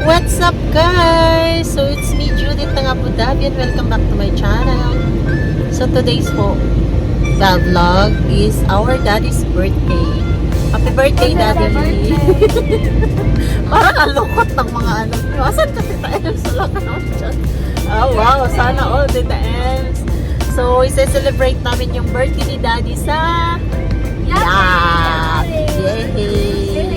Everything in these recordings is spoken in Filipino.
What's up guys? So it's me Judith ng Abu Dhabi and welcome back to my channel. So today's vlog is our daddy's birthday. Happy birthday, Daddy! Parang alukot ng mga ano. Asan ka, Tita Ems? Wala ka naman dyan. Oh wow, sana all, Tita Ems. So isi-celebrate namin yung birthday ni Daddy sa yacht! Yay!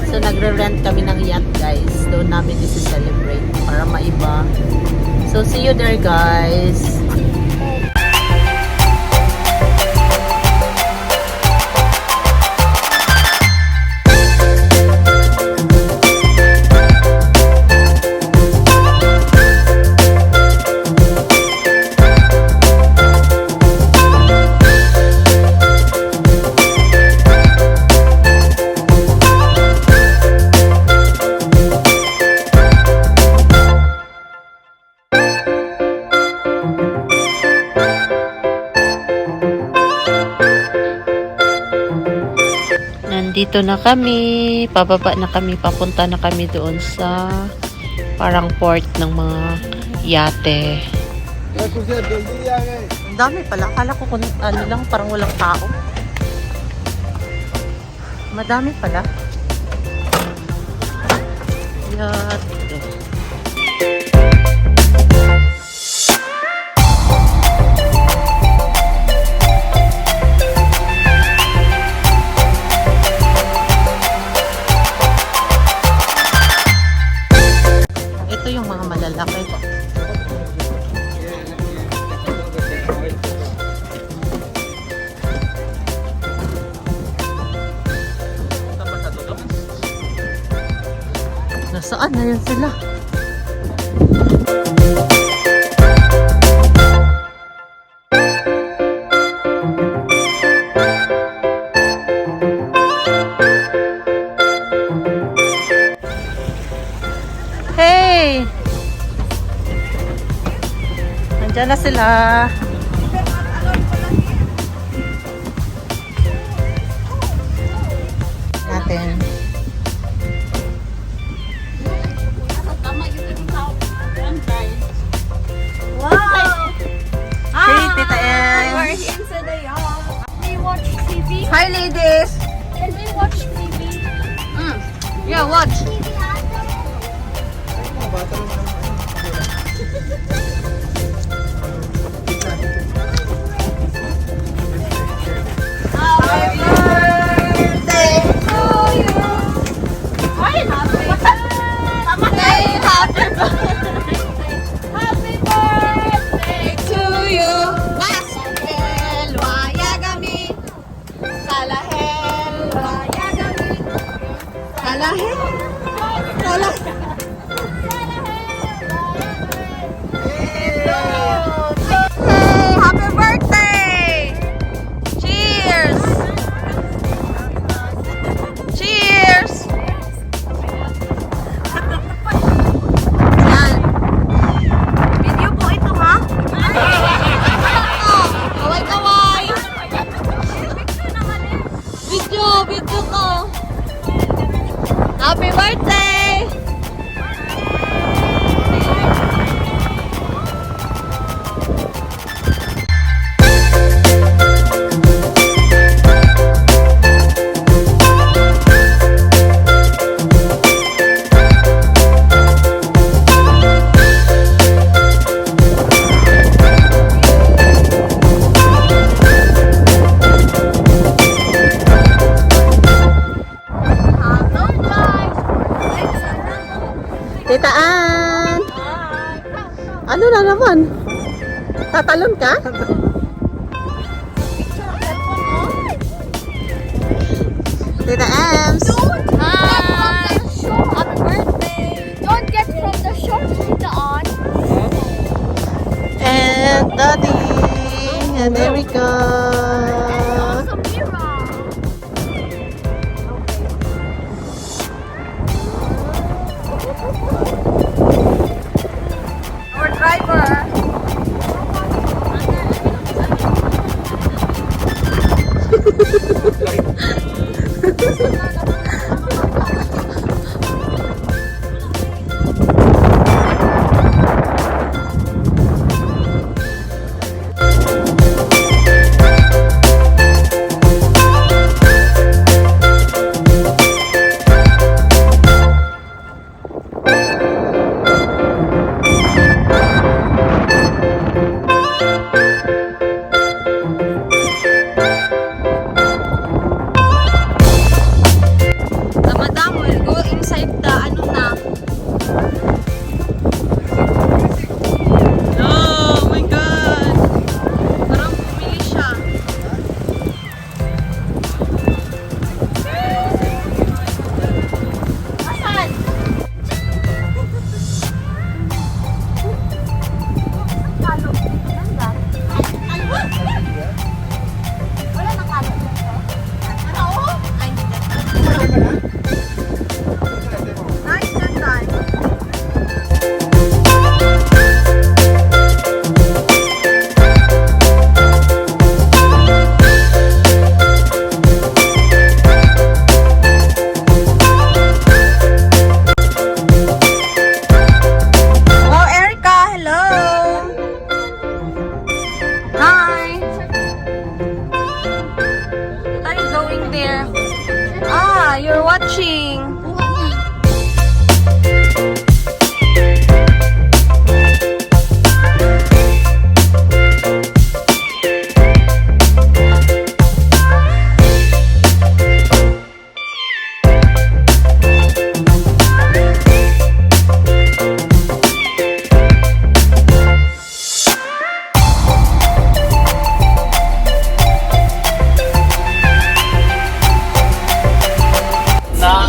So nagre-rent kami ng yacht guys. Doon namin isi-celebrate para maiba. So see you there guys. Dito na kami, pababa na kami, papunta na kami doon sa parang port ng mga yate. Ang dami pala, akala ko kung ano lang, parang walang tao. Madami pala. Yate. Ito yung mga malalaki. Nasaan na yan sila? Hey! Nandiyan na sila. Natin. Wow! Hey, Tita Ems. We're inside the yacht. We watch TV. Hi, ladies. Can we watch TV? Yeah, watch. Happy birthday to you. Ay, happy birthday. Happy birthday to you. Masahel wayagami. Salahel wayagami. Salahel. Salahel. Hey, happy birthday! Cheers! Cheers! Yan. Video po ito, ha? Oh, kaway-kaway! Video ko! Happy birthday! Tita Ann! Ano na naman? Tatalon ka? Tita Ems! Hi! Happy birthday! Don't get from the short Tita on. And Daddy! And Erika! Also Mira. Our driver.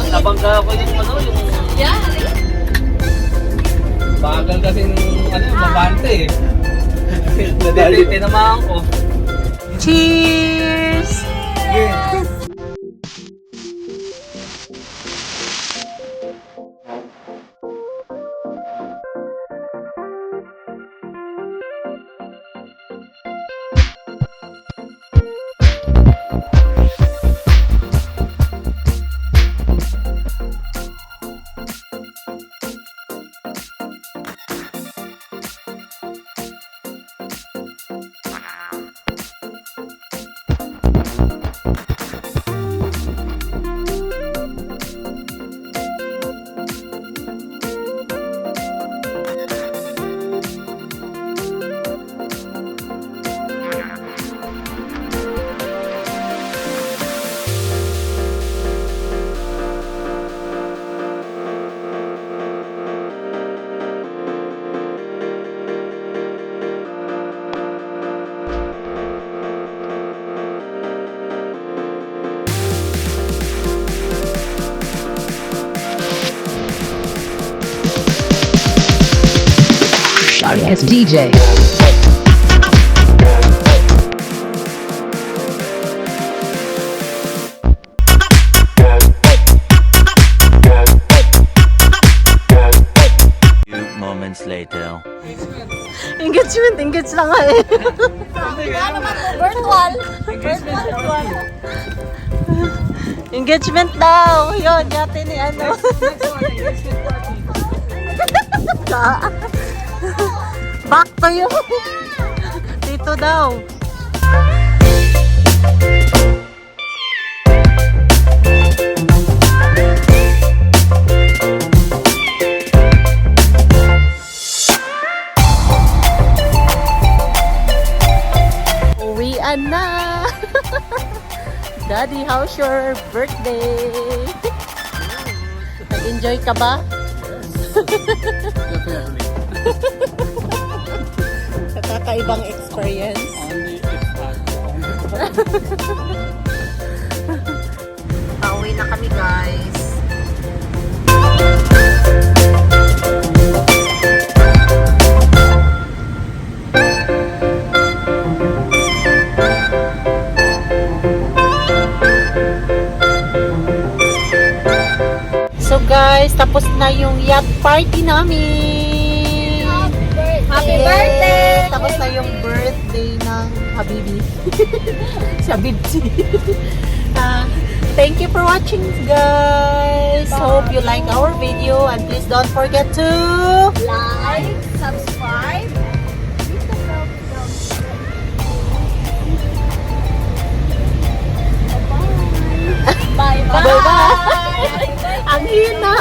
Nabangga ako yung ano, yung Yeah. bagal kasi ng ano, yung mabante eh. Nadiditi naman ako. Cheers! Yes, DJ. Few moments later. Engage lang nga eh. Virtual. Engagement daw. Yun, yate ni ano. Back to you. Dito daw. Uwian na. Daddy, how's your birthday? Nag-enjoy ka ba? Kakaibang experience. Pauwi na kami, guys. So guys, tapos na yung yacht party namin. Happy birthday! Tapos na yung birthday ng Habibi. Si Habibsi. Thank you for watching, guys. Hope you like our video and please don't forget to Like, subscribe. Bye-bye. Bye-bye. Ang hina.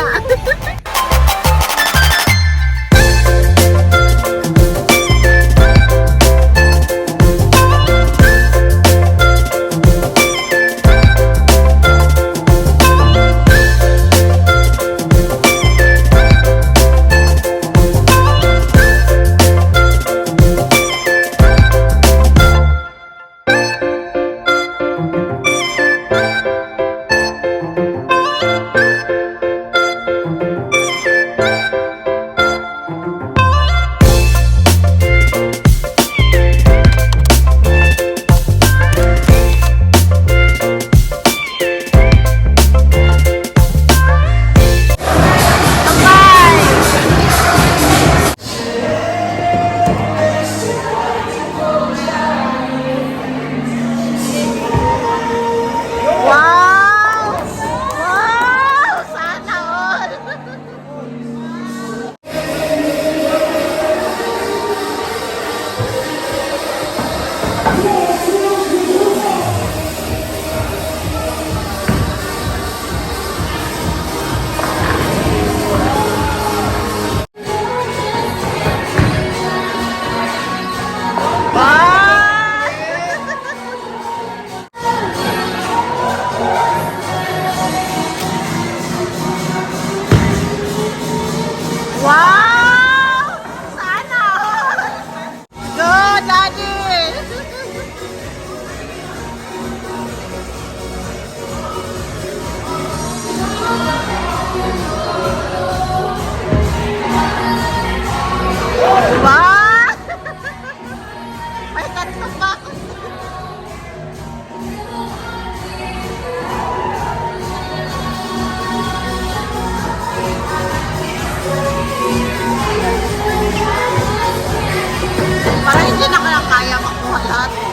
Lahat